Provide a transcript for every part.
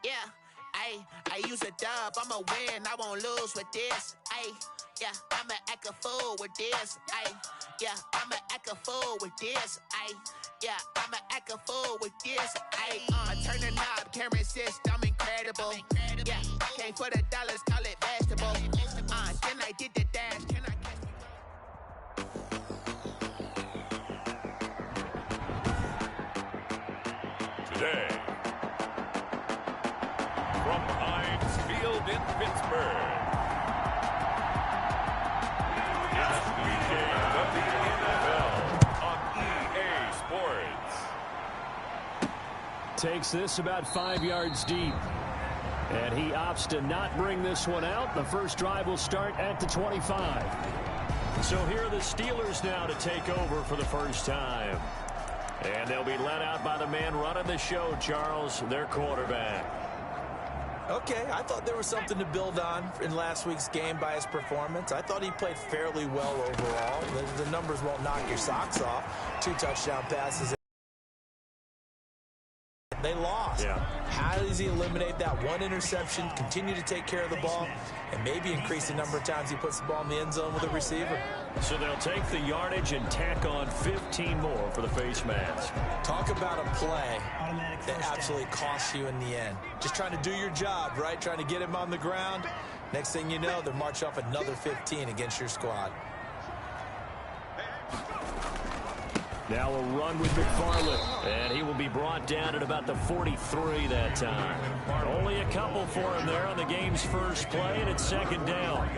Yeah, I use a dub, I'ma win, I won't lose with this. Yeah, I'ma act a fool with this. Yeah, I'ma act a fool with this. Yeah, I'ma act a fool with this. Turn the knob, can't resist, I'm incredible. Yeah, came for the dollars, call it vegetable. Then I did the dash, can I catch today, from Heinz Field in Pittsburgh, it's the game of the NFL on EA Sports. Takes this about 5 yards deep. And he opts to not bring this one out. The first drive will start at the 25. So here are the Steelers now to take over for the first time. And they'll be led out by the man running the show, Charles, their quarterback. Okay, I thought there was something to build on in last week's game by his performance. I thought he played fairly well overall. The numbers won't knock your socks off. 2 touchdown passes. They lost. Yeah. How does he eliminate that 1 interception, continue to take care of the ball, and maybe increase the number of times he puts the ball in the end zone with a receiver? So they'll take the yardage and tack on 15 more for the face mask. Talk about a play that absolutely costs you in the end. Just trying to do your job, right? Trying to get him on the ground. Next thing you know, they're marching off another 15 against your squad. Now a run with McFarland, and he will be brought down at about the 43 that time. Only a couple for him there on the game's first play, and it's second down.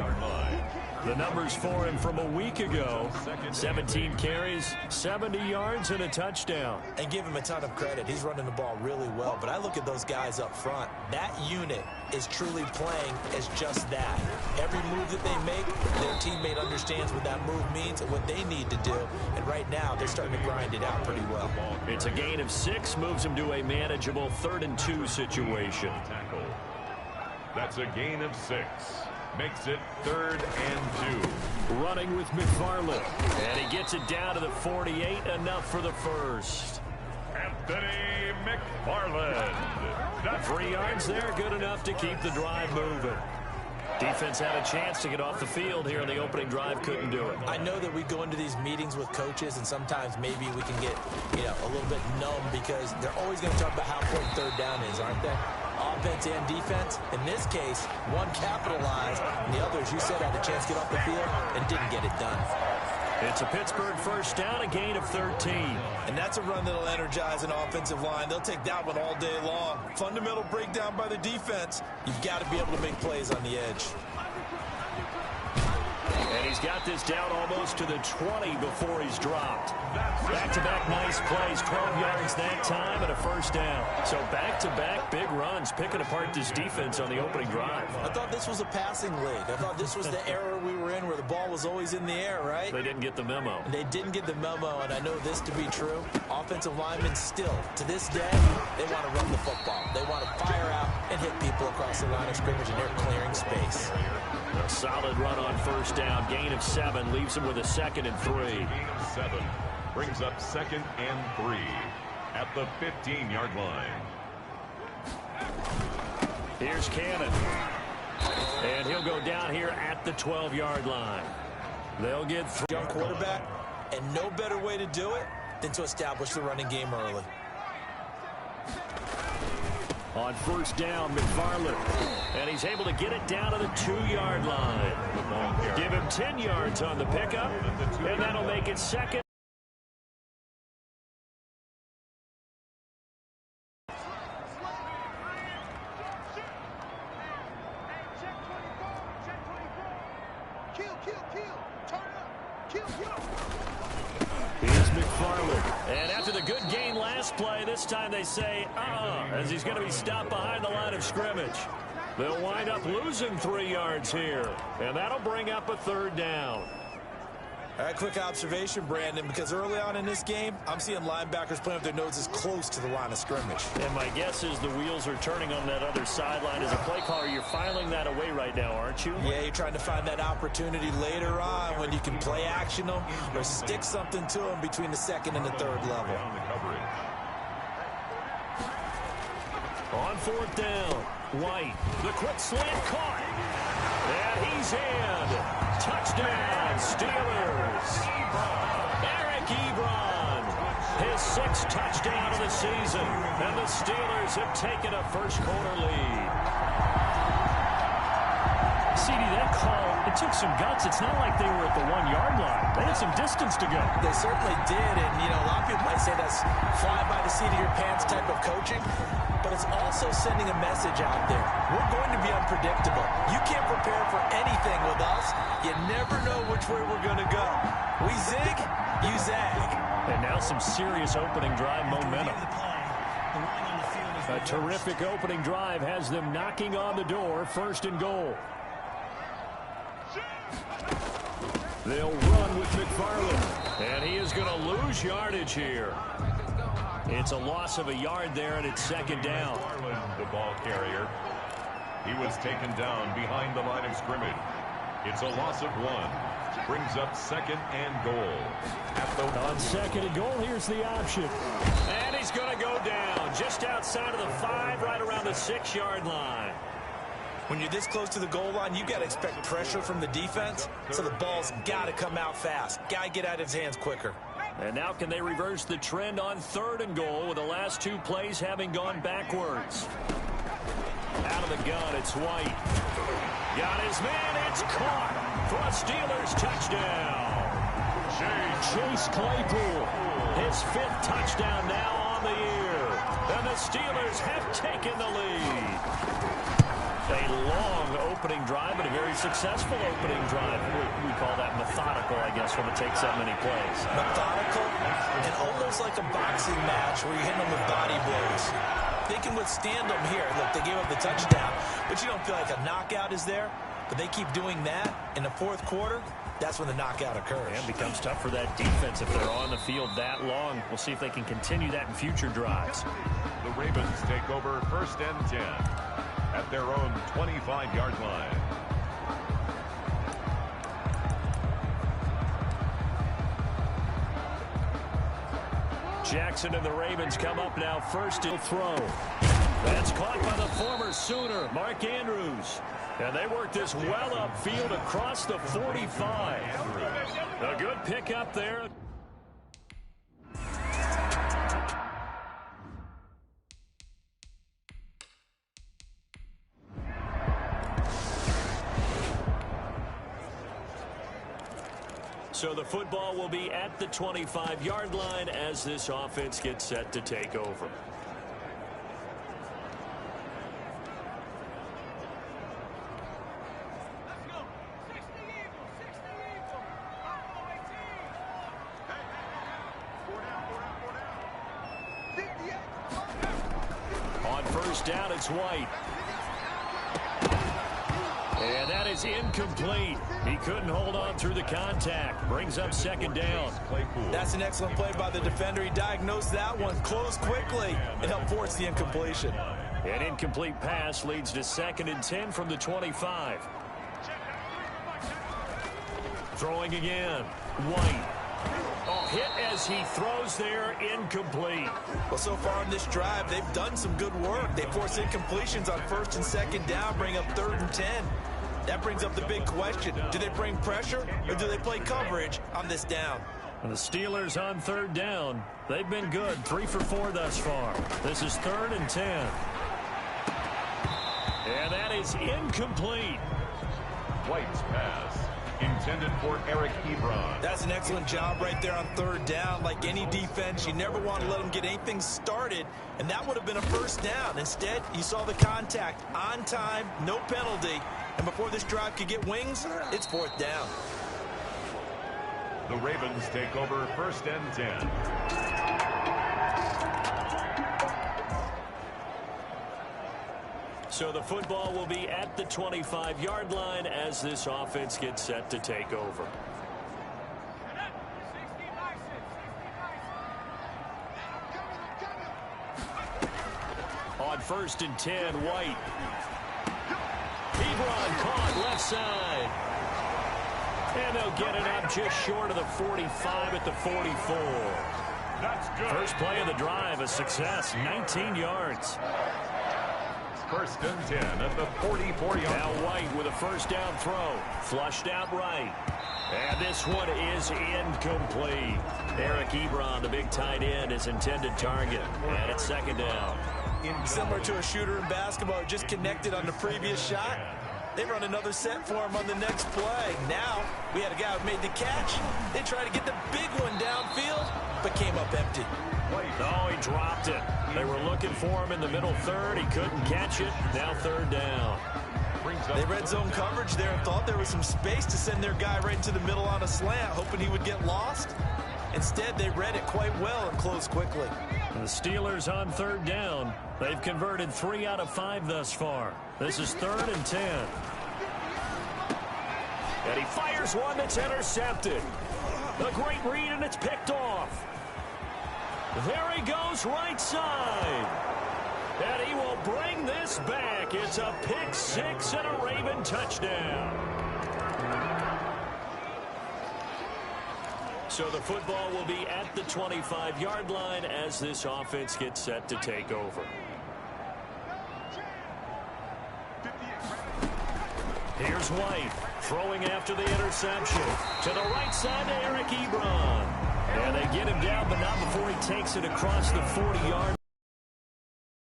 The numbers for him from a week ago: 17 carries, 70 yards, and a touchdown. And give him a ton of credit. He's running the ball really well, but I look at those guys up front. That unit is truly playing as just that. Every move that they make, their teammate understands what that move means and what they need to do. And right now, they're starting to grind it out pretty well. It's a gain of 6, moves him to a manageable 3rd and 2 situation. That's a gain of 6. Makes it 3rd and 2. Running with McFarland, and he gets it down to the 48, enough for the first. Anthony McFarland. That's 3 yards there, good enough to keep the drive moving. Defense had a chance to get off the field here in the opening drive, couldn't do it. I know that we go into these meetings with coaches, and sometimes maybe we can get, a little bit numb because they're always going to talk about how important 3rd down is, aren't they? Offense and defense. In this case, one capitalized, and the others, you said, had a chance to get off the field and didn't get it done. It's a Pittsburgh first down, a gain of 13. And that's a run that'll energize an offensive line. They'll take that one all day long. Fundamental breakdown by the defense. You've got to be able to make plays on the edge. And he's got this down almost to the 20 before he's dropped. Back-to-back nice plays, 12 yards that time, and a first down. So back-to-back big runs, picking apart this defense on the opening drive. I thought this was a passing league. I thought this was the era we were in where the ball was always in the air, right? They didn't get the memo. They didn't get the memo, and I know this to be true. Offensive linemen still, to this day, they want to run the football. They want to fire out and hit people across the line of scrimmage, and they're clearing space. A solid run on first down. Gain of 7 leaves him with a 2nd and 3. gain of 7 brings up 2nd and 3 at the 15-yard line. Here's Cannon. And he'll go down here at the 12-yard line. They'll get 3. Young quarterback, and no better way to do it than to establish the running game early. On first down, McFarland. And he's able to get it down to the 2-yard line. Give him 10 yards on the pickup, and that'll make it 2nd. Here's McFarland. And after the good gain last play, this time they say, as he's going to be stopped behind the line of scrimmage. They'll wind up losing 3 yards here, and that'll bring up a 3rd down. All right, quick observation, Brandon, because early on in this game, I'm seeing linebackers playing with their noses close to the line of scrimmage. And my guess is the wheels are turning on that other sideline. As a play caller, you're filing that away right now, aren't you? Yeah, you're trying to find that opportunity later on when you can play action them or stick something to them between the 2nd and the 3rd level. On fourth down, White, the quick slant caught. And he's in. Touchdown, Steelers. Eric Ebron, his 6th touchdown of the season. And the Steelers have taken a first-quarter lead. CD, that call, it took some guts. It's not like they were at the 1-yard line. They had some distance to go. They certainly did, and, you know, a lot of people might say that's fly by the seat of your pants type of coaching, but it's also sending a message out there. We're going to be unpredictable. You can't prepare for anything with us. You never know which way we're going to go. We zig, you zag. And now some serious opening drive momentum. A terrific opening drive has them knocking on the door, 1st and goal. They'll run with McFarland, and he is going to lose yardage here. It's a loss of a yard there, and it's 2nd down. McFarland, the ball carrier. He was taken down behind the line of scrimmage. It's a loss of 1. Brings up 2nd and goal. On 2nd and goal, here's the option. And he's going to go down just outside of the 5, right around the 6-yard line. When you're this close to the goal line, you've got to expect pressure from the defense, so the ball's got to come out fast. Got to get out of his hands quicker. And now can they reverse the trend on 3rd and goal with the last 2 plays having gone backwards? Out of the gun, it's White. Got his man, it's caught for a Steelers touchdown. Chase Claypool, his 5th touchdown now on the year. And the Steelers have taken the lead. A long opening drive, but a very successful opening drive. We call that methodical, I guess, when it takes that many plays. Methodical and almost like a boxing match where you hit them with body blows. They can withstand them here. Look, they gave up the touchdown, but you don't feel like a knockout is there. But they keep doing that in the 4th quarter. That's when the knockout occurs. And it becomes tough for that defense if they're on the field that long. We'll see if they can continue that in future drives. The Ravens take over 1st and 10 at their own 25-yard line. Jackson and the Ravens come up now, 1st and throw. That's caught by the former Sooner, Mark Andrews. And they work this well upfield across the 45. A good pickup there. So the football will be at the 25-yard line as this offense gets set to take over. On 1st down, it's White. And that is incomplete. He couldn't hold on through the contact. Brings up 2nd down. That's an excellent play by the defender. He diagnosed that one, closed quickly, and helped force the incompletion. An incomplete pass leads to 2nd and 10 from the 25. Throwing again. White. Oh, hit as he throws there, incomplete. Well, so far in this drive, they've done some good work. They force incompletions on 1st and 2nd down, bring up 3rd and 10. That brings up the big question. Do they bring pressure or do they play coverage on this down? And the Steelers on 3rd down. They've been good, 3 for 4 thus far. This is 3rd and 10. And that is incomplete. White's pass intended for Eric Ebron. That's an excellent job right there on 3rd down. Like any defense, you never want to let them get anything started, and that would have been a 1st down. Instead, you saw the contact on time, no penalty, and before this drive could get wings, it's 4th down. The Ravens take over 1st and 10. So the football will be at the 25-yard line as this offense gets set to take over. On 1st and 10, White. Ebron caught left side. And they'll get it up just short of the 45 at the 44. That's good. First play of the drive, a success, 19 yards. First and 10 at the 44-yard line. Now White with a first down throw. Flushed out right. And this one is incomplete. Eric Ebron, the big tight end, is intended target. And it's second down. Similar to a shooter in basketball who just connected on the previous shot. They run another set for him on the next play. Now, we had a guy who made the catch. They tried to get the big one downfield, but came up empty. No, he dropped it. They were looking for him in the middle third. He couldn't catch it. Now third down. They read zone coverage there and thought there was some space to send their guy right into the middle on a slant, hoping he would get lost. Instead, they read it quite well and closed quickly. The Steelers on third down. They've converted 3 out of 5 thus far. This is 3rd and 10. And he fires one that's intercepted. A great read, and it's picked off. There he goes, right side. And he will bring this back. It's a pick six and a Raven touchdown. So the football will be at the 25-yard line as this offense gets set to take over. Here's White throwing after the interception. To the right side to Eric Ebron. And they get him down, but not before he takes it across the 40-yard.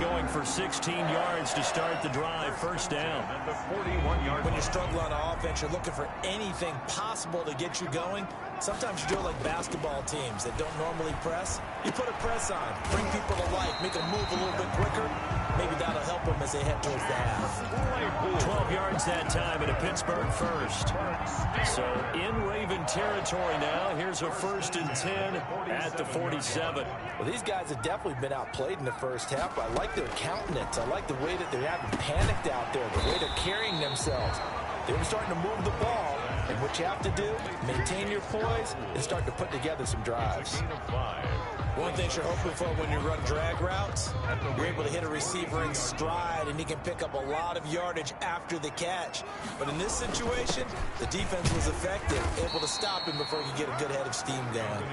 Going for 16 yards to start the drive. First down. At the 41-yard. When you struggle on offense, you're looking for anything possible to get you going. Sometimes you do it like basketball teams that don't normally press. You put a press on, bring people to life, make them move a little bit quicker. Maybe that'll help them as they head towards the half. 12 yards that time and a Pittsburgh first. So in Raven territory now. Here's a 1st and 10 at the 47. Well, these guys have definitely been outplayed in the first half. I like their countenance. I like the way that they're having panicked out there, the way they're carrying themselves. They're starting to move the ball, and what you have to do, maintain your poise and start to put together some drives. One thing you're hoping for when you run drag routes, you're able to hit a receiver in stride, and he can pick up a lot of yardage after the catch. But in this situation, the defense was effective, able to stop him before he could get a good head of steam going.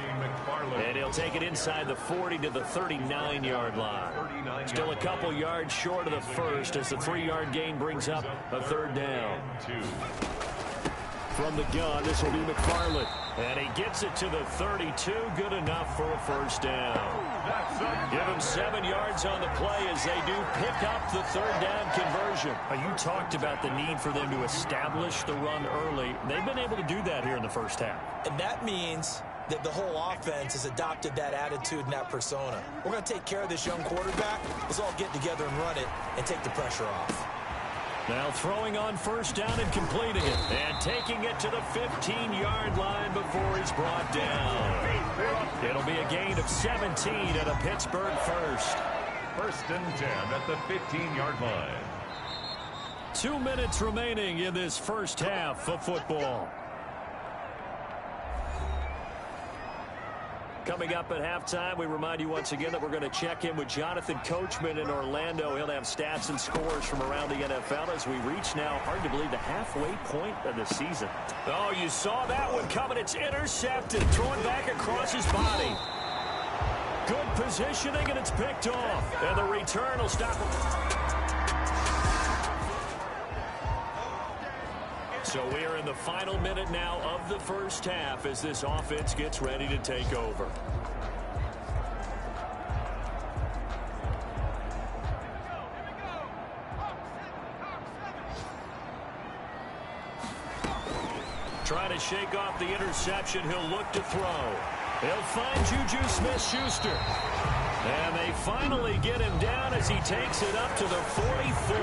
And he'll take it inside the 40 to the 39-yard line. Still a couple yards short of the first as the 3-yard gain brings up a 3rd down. From the gun, this will be McFarland. And he gets it to the 32. Good enough for a first down. Give him 7 yards on the play as they do pick up the 3rd down conversion. You talked about the need for them to establish the run early. They've been able to do that here in the first half. And that means that the whole offense has adopted that attitude and that persona. We're going to take care of this young quarterback. Let's all get together and run it and take the pressure off. Now throwing on first down and completing it. And taking it to the 15-yard line before he's brought down. It'll be a gain of 17 at a Pittsburgh first. 1st and 10 at the 15-yard line. 2 minutes remaining in this first half of football. Coming up at halftime, we remind you once again that we're going to check in with Jonathan Coachman in Orlando. He'll have stats and scores from around the NFL as we reach now, hard to believe, the halfway point of the season. Oh, you saw that one coming. It's intercepted, thrown back across his body. Good positioning, and it's picked off. And the return will stop him. So we are in the final minute now of the first half as this offense gets ready to take over. Trying to shake off the interception. He'll look to throw. He'll find Juju Smith-Schuster. And they finally get him down as he takes it up to the 44.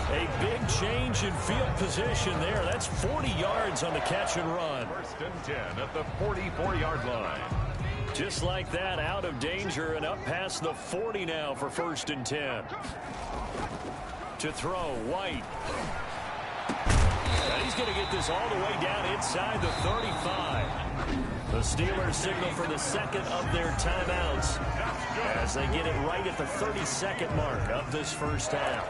A big change in field position there. That's 40 yards on the catch and run. 1st and 10 at the 44-yard line. Just like that, out of danger and up past the 40 now for 1st and 10. To throw, White. And he's going to get this all the way down inside the 35. The Steelers signal for the second of their timeouts as they get it right at the 32nd mark of this first half.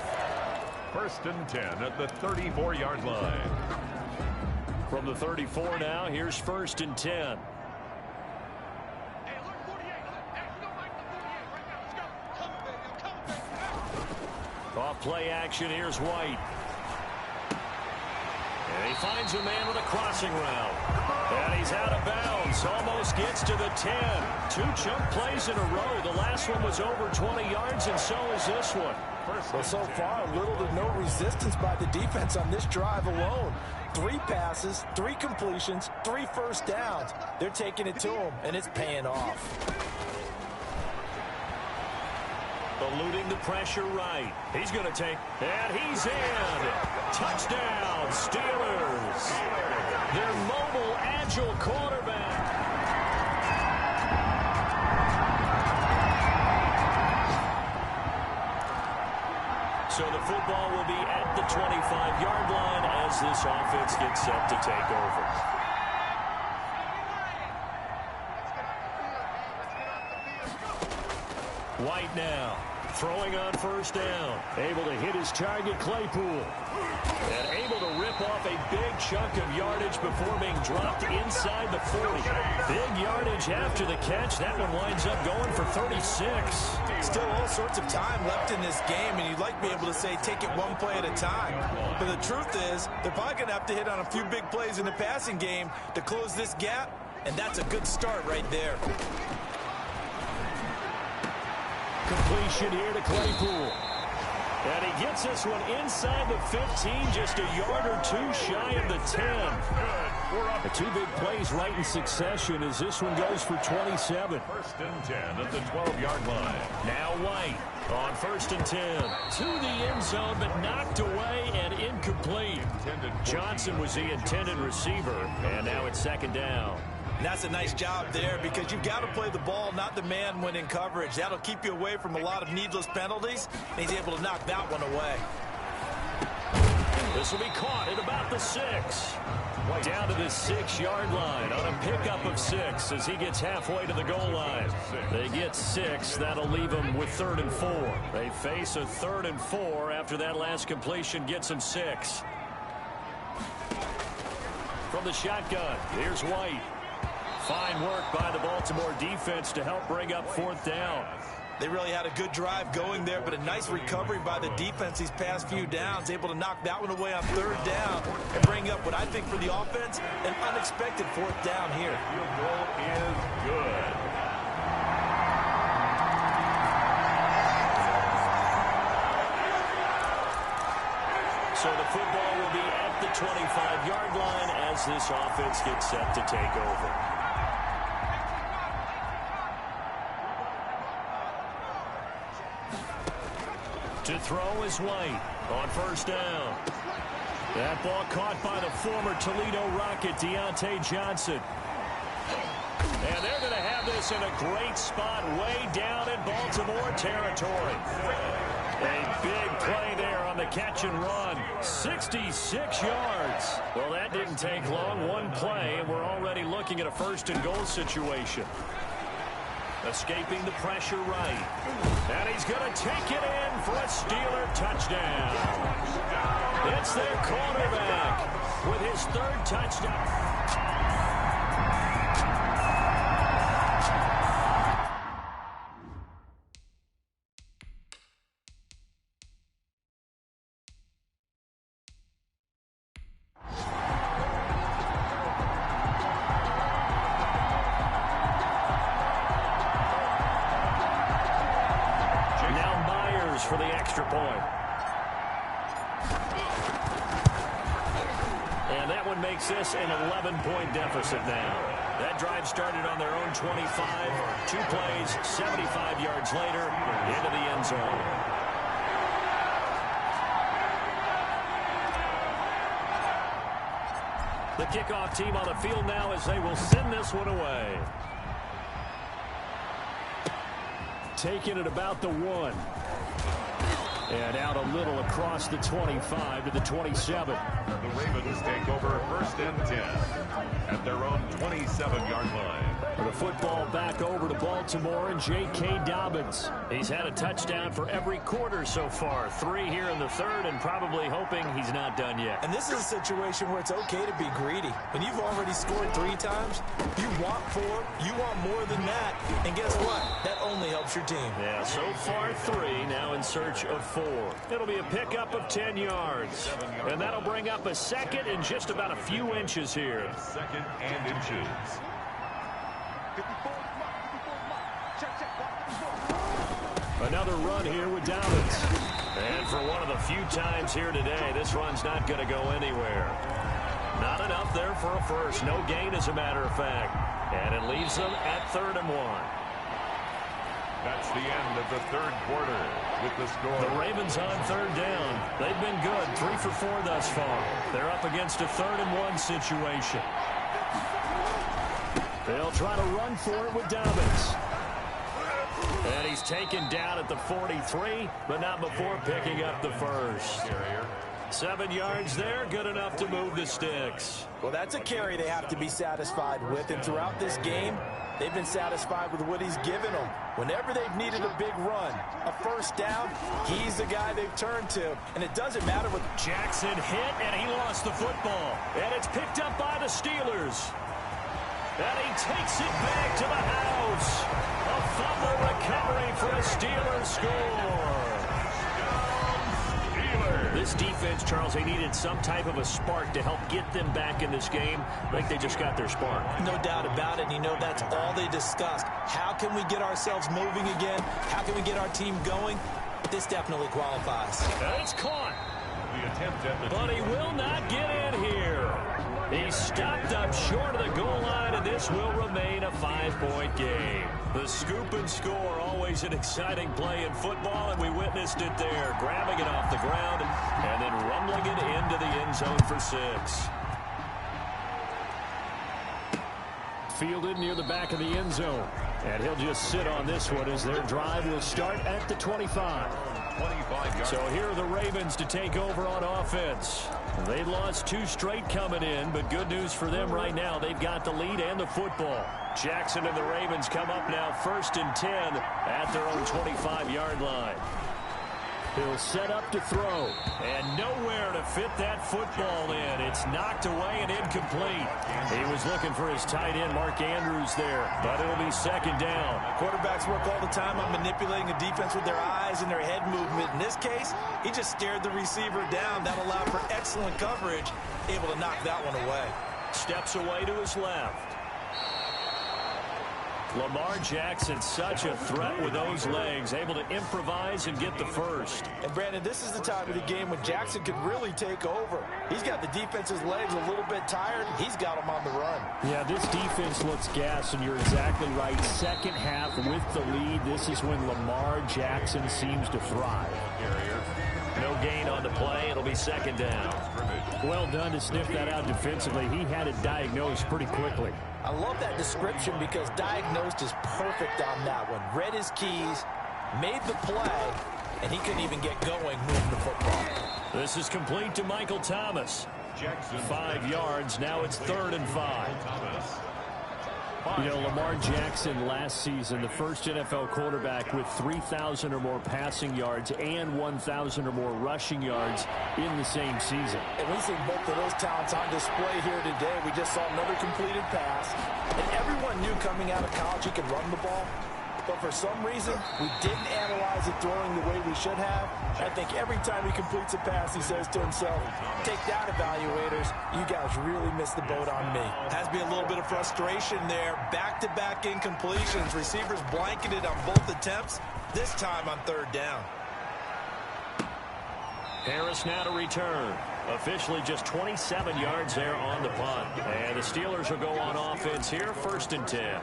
1st and 10 at the 34-yard line. From the 34 now, here's 1st and 10. off play action. Here's White. And he finds a man with a crossing route. And he's out of bounds. Almost gets to the 10. 2 chunk plays in a row. The last one was over 20 yards, and so is this one. Well, so far, little to no resistance by the defense on this drive alone. 3 passes, 3 completions, 3 first downs. They're taking it to him, and it's paying off. Eluding the pressure right. He's going to take, and he's in. Touchdown, Steelers. Their mobile, agile quarterback. So the football will be at the 25-yard line as this offense gets set to take over. White now, throwing on first down. Able to hit his target, Claypool. And able to rip off a big chunk of yardage before being dropped inside the 40. Big yardage after the catch. That one winds up going for 36. Still all sorts of time left in this game, and you'd like to be able to say take it one play at a time. But the truth is, they're probably going to have to hit on a few big plays in the passing game to close this gap, and that's a good start right there. Completion here to Claypool. And he gets this one inside the 15, just a yard or 2 shy of the 10. The 2 big plays right in succession as this one goes for 27. First and 10 at the 12-yard line. Now White on first and 10. To the end zone, but knocked away and incomplete. Johnson was the intended receiver, and now it's second down. And that's a nice job there because you've got to play the ball, not the man when in coverage. That'll keep you away from a lot of needless penalties, and he's able to knock that one away. This will be caught at about the 6. Down to the 6-yard line on a pickup of 6 as he gets halfway to the goal line. They get 6. That'll leave them with 3rd and 4. They face a 3rd and 4 after that last completion gets them 6. From the shotgun, here's White. Fine work by the Baltimore defense to help bring up 4th down. They really had a good drive going there, but a nice recovery by the defense these past few downs, able to knock that one away on 3rd down and bring up what I think for the offense, an unexpected 4th down here. Field goal is good. So the football will be at the 25-yard line as this offense gets set to take over. To throw is White on first down. That ball caught by the former Toledo Rocket, Deontay Johnson. And they're going to have this in a great spot way down in Baltimore territory. A big play there on the catch and run. 66 yards. Well, that didn't take long. One play, and we're already looking at a 1st and goal situation. Escaping the pressure right. And he's going to take it in for a Steeler touchdown. It's their quarterback with his 3rd touchdown. For the extra point. And that one makes this an 11-point deficit now. That drive started on their own 25. 2 plays, 75 yards later, into the end zone. The kickoff team on the field now as they will send this one away. Taking it about the 1. And out a little across the 25 to the 27. The Ravens take over first and 10 at their own 27-yard line. The football back over to Baltimore and J.K. Dobbins. He's had a touchdown for every quarter so far. 3 here in the third, and probably hoping he's not done yet. And this is a situation where it's okay to be greedy. When you've already scored 3 times, you want 4, you want more than that. And guess what? That only helps your team. Yeah, so far 3, now in search of 4. It'll be a pickup of 10 yards. And that'll bring up a second and just about a few inches here. Second and inches. Another run here with Dobbins. And for one of the few times here today, this run's not going to go anywhere. Not enough there for a first. No gain, as a matter of fact. And it leaves them at 3rd and 1. That's the end of the third quarter with the score. The Ravens on 3rd down. They've been good. 3 for 4 thus far. They're up against a 3rd and 1 situation. They'll try to run for it with Dobbins. And he's taken down at the 43, but not before picking up the first. 7 yards there, good enough to move the sticks. Well, that's a carry they have to be satisfied with. And throughout this game, they've been satisfied with what he's given them. Whenever they've needed a big run, a first down, he's the guy they've turned to. And it doesn't matter what... Jackson hit, and he lost the football. And it's picked up by the Steelers. And he takes it back to the house. A fumble recovery for a Steelers score. This defense, Charles, they needed some type of a spark to help get them back in this game. Like they just got their spark. No doubt about it. And you know that's all they discussed. How can we get ourselves moving again? How can we get our team going? This definitely qualifies. And it's caught. The attempt at the But he will not get in here. He stopped up short of the goal line, and this will remain a 5-point game. The scoop and score, always an exciting play in football, and we witnessed it there, grabbing it off the ground and then rumbling it into the end zone for 6. Fielded near the back of the end zone, and he'll just sit on this one as their drive will start at the 25. 25 yards. So here are the Ravens to take over on offense. They lost 2 straight coming in, but good news for them right now. They've got the lead and the football. Jackson and the Ravens come up now 1st and 10 at their own 25-yard line. He'll set up to throw, and nowhere to fit that football in. It's knocked away and incomplete. He was looking for his tight end, Mark Andrews, there, but it'll be 2nd down. Quarterbacks work all the time on manipulating a defense with their eyes and their head movement. In this case, he just stared the receiver down. That allowed for excellent coverage, able to knock that one away. Steps away to his left. Lamar Jackson, such a threat with those legs, able to improvise and get the first. And, Brandon, this is the time of the game when Jackson could really take over. He's got the defense's legs a little bit tired. He's got them on the run. Yeah, this defense looks gassed, and you're exactly right. Second half with the lead, this is when Lamar Jackson seems to thrive. No gain on the play. It'll be 2nd down. Well done to sniff that out defensively. He had it diagnosed pretty quickly. I love that description because diagnosed is perfect on that one. Read his keys, made the play, and he couldn't even get going moving the football. This is complete to Michael Thomas. Jackson. 5 yards. Now it's 3rd and 5. You know, Lamar Jackson last season, the first NFL quarterback with 3,000 or more passing yards and 1,000 or more rushing yards in the same season. And we see both of those talents on display here today. We just saw another completed pass. And everyone knew coming out of college he could run the ball. But for some reason, we didn't analyze it throwing the way we should have. I think every time he completes a pass, he says to himself, take that, evaluators. You guys really missed the boat on me. Has to be a little bit of frustration there. Back-to-back incompletions. Receivers blanketed on both attempts, this time on 3rd down. Harris now to return. Officially just 27 yards there on the punt. And the Steelers will go on offense here, 1st and 10.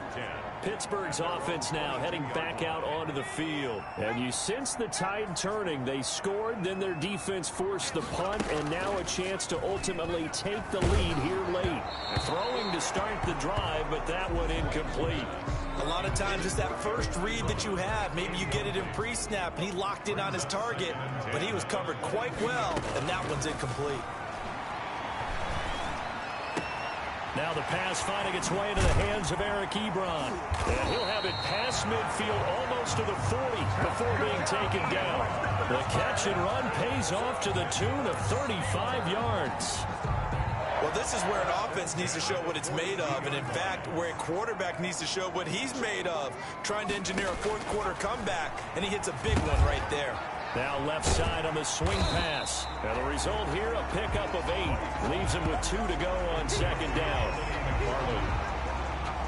Pittsburgh's offense now heading back out onto the field. And you sense the tide turning. They scored, then their defense forced the punt, and now a chance to ultimately take the lead here late. Throwing to start the drive, but that one incomplete. A lot of times it's that first read that you have. Maybe you get it in pre-snap, and he locked in on his target, but he was covered quite well, and that one's incomplete. Now the pass finding its way into the hands of Eric Ebron. And he'll have it past midfield almost to the 40 before being taken down. The catch and run pays off to the tune of 35 yards. Well, this is where an offense needs to show what it's made of, and in fact, where a quarterback needs to show what he's made of, trying to engineer a fourth quarter comeback, and he hits a big one right there. Now left side on the swing pass. And the result here, a pickup of 8. Leaves him with 2 to go on second down.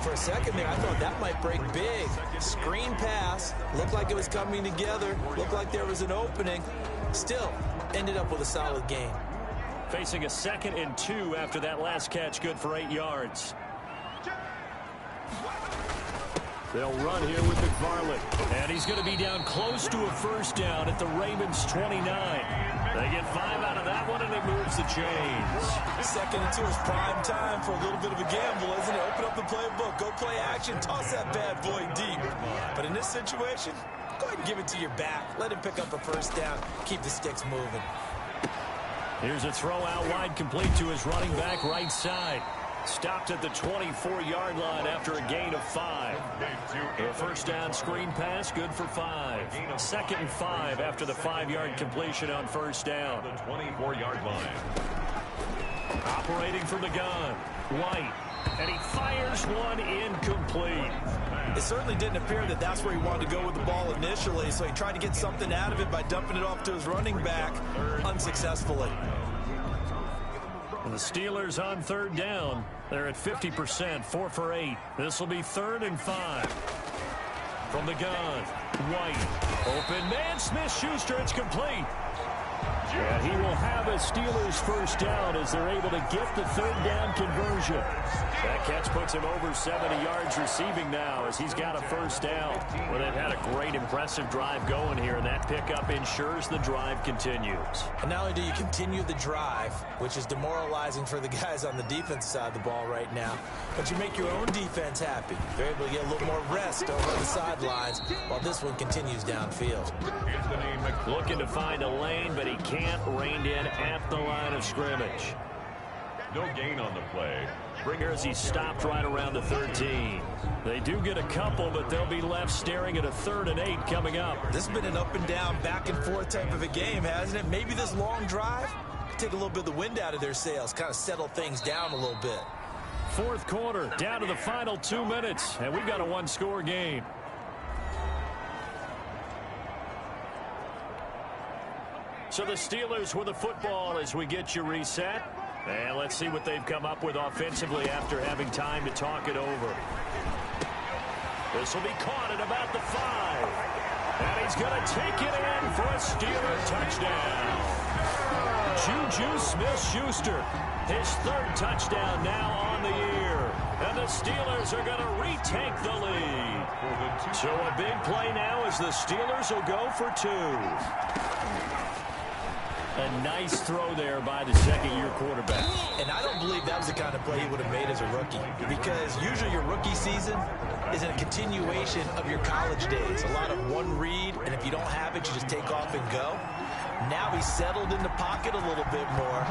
For a second there, I thought that might break big. Screen pass. Looked like it was coming together. Looked like there was an opening. Still, ended up with a solid gain. Facing a 2nd and 2 after that last catch, good for 8 yards. They'll run here with McFarland. And he's going to be down close to a first down at the Ravens 29. They get 5 out of that one, and it moves the chains. 2nd and 2 is prime time for a little bit of a gamble, isn't it? Open up the playbook, go play action, toss that bad boy deep. But in this situation, go ahead and give it to your back. Let him pick up a first down. Keep the sticks moving. Here's a throw out wide, complete to his running back right side. Stopped at the 24-yard line after a gain of 5. A first down screen pass, good for 5. 2nd and 5 after the 5-yard completion on first down. The 24-yard line. Operating from the gun, White. And he fires one incomplete. It certainly didn't appear that that's where he wanted to go with the ball initially, so he tried to get something out of it by dumping it off to his running back unsuccessfully. The Steelers on third down. They're at 50%, 4 for 8. This will be 3rd and 5. From the gun, White. Open man, Smith-Schuster, it's complete. And he will have a Steelers first down as they're able to get the 3rd down conversion. That catch puts him over 70 yards receiving now as he's got a first down. Well, they've had a great, impressive drive going here, and that pickup ensures the drive continues. And not only do you continue the drive, which is demoralizing for the guys on the defense side of the ball right now, but you make your own defense happy. They're able to get a little more rest over the sidelines while this one continues downfield. Looking to find a lane, but he can't rein in at the line of scrimmage. No gain on the play. Here's he stopped right around the 13. They do get a couple, but they'll be left staring at a 3rd and 8 coming up. This has been an up and down, back and forth type of a game, hasn't it? Maybe this long drive could take a little bit of the wind out of their sails, kind of settle things down a little bit. 4th quarter, down to the final 2 minutes, and we've got a 1-score game. So the Steelers with the football as we get you reset. And let's see what they've come up with offensively after having time to talk it over. This will be caught at about the 5. And he's going to take it in for a Steeler touchdown. Juju Smith-Schuster, his 3rd touchdown now on the year. And the Steelers are going to retake the lead. So a big play now as the Steelers will go for 2. A nice throw there by the 2nd-year quarterback. And I don't believe that was the kind of play he would have made as a rookie, because usually your rookie season is a continuation of your college days. A lot of one read, and if you don't have it, you just take off and go. Now he's settled in the pocket a little bit more,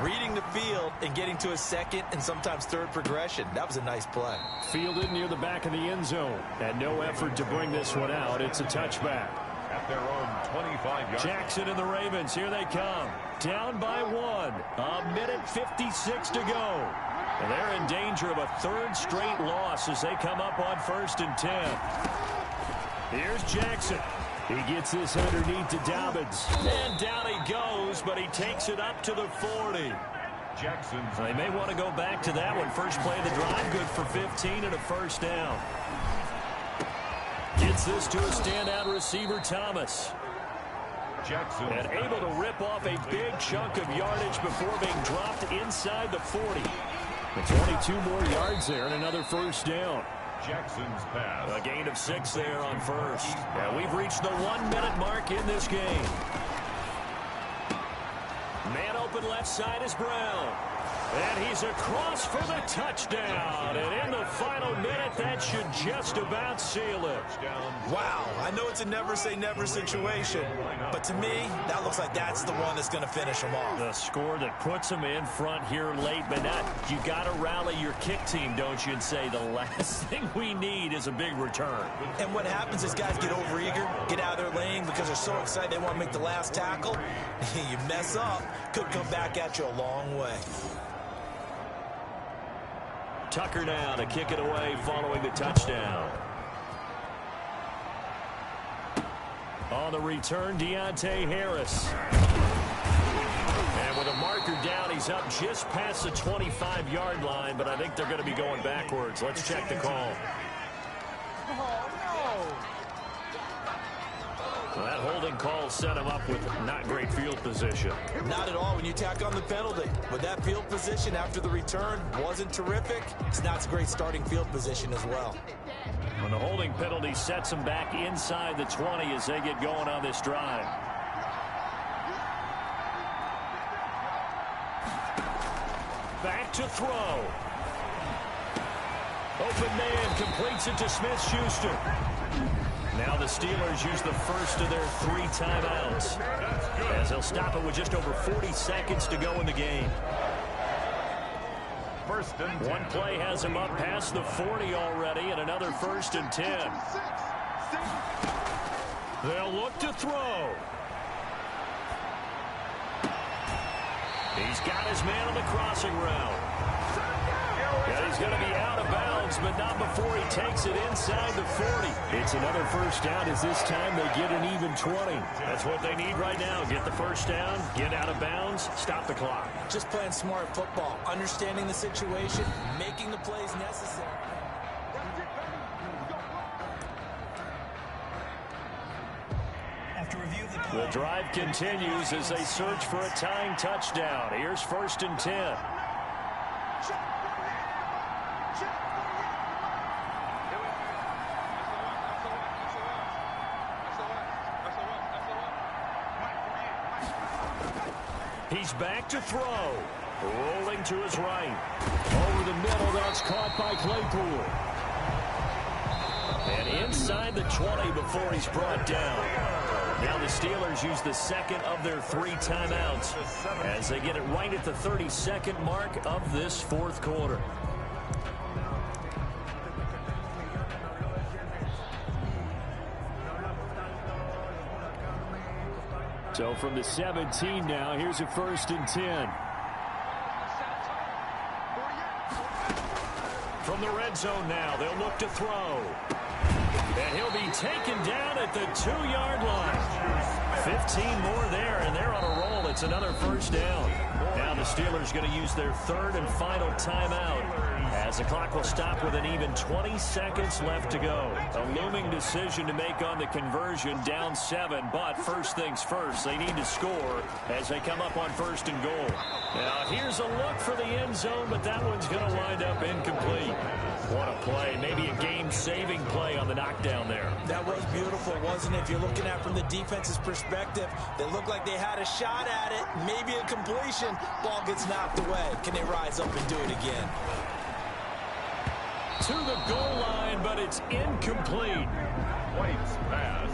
reading the field and getting to a 2nd and sometimes 3rd progression. That was a nice play. Fielded near the back of the end zone, and no effort to bring this one out. It's a touchback. At their own 25-yard. Jackson and the Ravens, here they come. Down by 1. A minute 56 to go. And they're in danger of a 3rd straight loss as they come up on 1st and 10. Here's Jackson. He gets this underneath to Dobbins. And down he goes, but he takes it up to the 40. Jackson. They may want to go back to that one. First play of the drive, good for 15 and a first down. Gets this to a standout receiver, Thomas. Jackson. And able to rip off a big chunk of yardage before being dropped inside the 40. And 22 more yards there and another first down. Jackson's pass. A gain of 6 there on first. And we've reached the 1-minute mark in this game. Man open left side is Brown. And he's across for the touchdown. And in the final minute, that should just about seal it. Wow, I know it's a never-say-never situation, but to me, that looks like that's the one that's going to finish them off. The score that puts them in front here late, but you got to rally your kick team, don't you, and say the last thing we need is a big return. And what happens is guys get overeager, get out of their lane because they're so excited they want to make the last tackle. You mess up, could come back at you a long way. Tucker now to kick it away following the touchdown. On the return, Deontay Harris. And with a marker down, he's up just past the 25-yard line, but I think they're going to be going backwards. Let's check the call. Well, that holding call set him up with not great field position. Not at all when you tack on the penalty. But that field position after the return wasn't terrific. It's not a great starting field position as well. When the holding penalty sets them back inside the 20 as they get going on this drive. Back to throw. Open man completes it to Smith-Schuster. Now the Steelers use the first of their 3 timeouts as they'll stop it with just over 40 seconds to go in the game. First and 10. One play has them up past the 40 already, and another 1st and 10. They'll look to throw. He's got his man on the crossing route. And he's going to be out of bounds, but not before he takes it inside the 40. It's another first down as this time they get an even 20. That's what they need right now. Get the first down, get out of bounds, stop the clock. Just playing smart football, understanding the situation, making the plays necessary. The drive continues as they search for a tying touchdown. Here's 1st and 10. He's back to throw. Rolling to his right. Over the middle, that's caught by Claypool. And inside the 20 before he's brought down. Now the Steelers use the second of their 3 timeouts as they get it right at the 32nd mark of this 4th quarter. So from the 17 now, here's a 1st and 10. From the red zone now, they'll look to throw. And he'll be taken down at the 2-yard line. 15 more there, and they're on a roll. It's another 1st down. Now the Steelers going to use their 3rd and final timeout as the clock will stop with an even 20 seconds left to go. A looming decision to make on the conversion, down 7, but first things first, they need to score as they come up on 1st and goal. Now here's a look for the end zone, but that one's going to wind up incomplete. What a play. Maybe a game-saving play on the knockdown there. That was beautiful, wasn't it? If you're looking at it from the defense's perspective, they looked like they had a shot at it. Maybe a completion. Ball gets knocked away. Can they rise up and do it again? To the goal line, but it's incomplete. White's pass.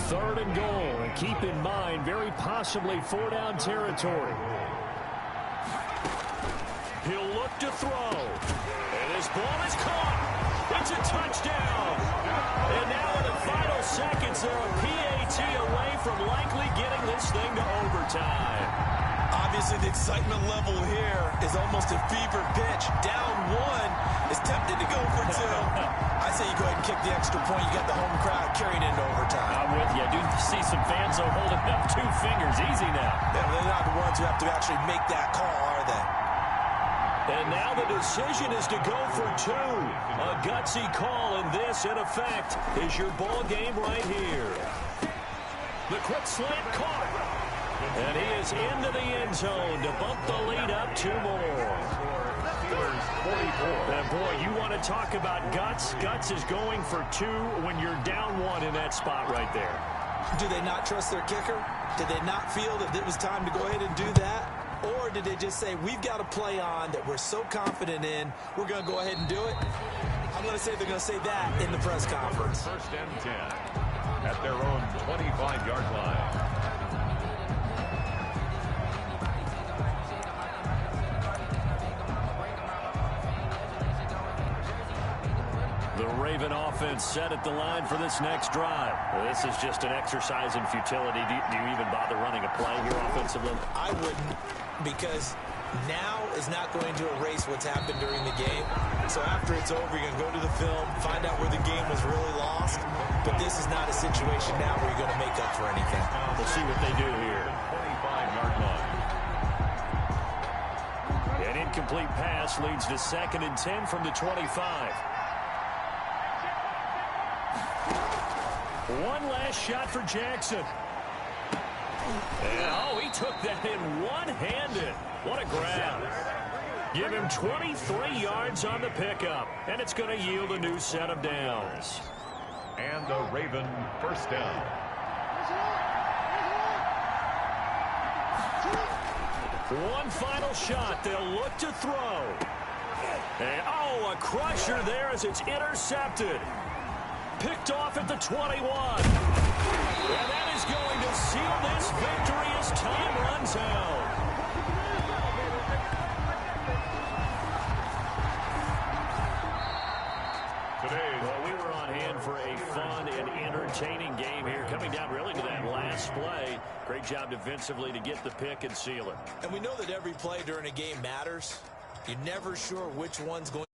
3rd and goal. And keep in mind, very possibly 4-down territory. He'll look to throw. And his ball is caught. It's a touchdown. And now in the final seconds, they're a PAT away from likely getting this thing to overtime. Obviously, the excitement level here is almost a fever pitch. Down 1 is tempted to go for 2. I say you go ahead and kick the extra point. You got the home crowd carrying into overtime. I'm with you. I do see some fans though holding up 2 fingers. Easy now. Yeah, they're not the ones who have to actually make that call, are they? And now the decision is to go for 2. A gutsy call, and this, in effect, is your ball game right here. The quick slant caught. And he is into the end zone to bump the lead up 2 more. And boy, you want to talk about guts. Guts is going for 2 when you're down 1 in that spot right there. Do they not trust their kicker? Did they not feel that it was time to go ahead and do that? Or did they just say, we've got a play on that we're so confident in, we're going to go ahead and do it? I'm going to say they're going to say that in the press conference. First and 10 at their own 25-yard line. The Raven offense set at the line for this next drive. Well, this is just an exercise in futility. Do you even bother running a play here offensively? I wouldn't, because now is not going to erase what's happened during the game. So after it's over, you're going to go to the film, find out where the game was really lost. But this is not a situation now where you're going to make up for anything. We'll see what they do here. 25-yard line. An incomplete pass leads to 2nd and 10 from the 25. One last shot for Jackson. And, oh, he took that in one-handed. What a grab. Give him 23 yards on the pickup, and it's going to yield a new set of downs. And a Raven first down. One final shot. They'll look to throw. And, oh, a crusher there as it's intercepted. Picked off at the 21. And that is going to seal this victory as time runs out. Well, we were on hand for a fun and entertaining game here. Coming down really to that last play. Great job defensively to get the pick and seal it. And we know that every play during a game matters. You're never sure which one's going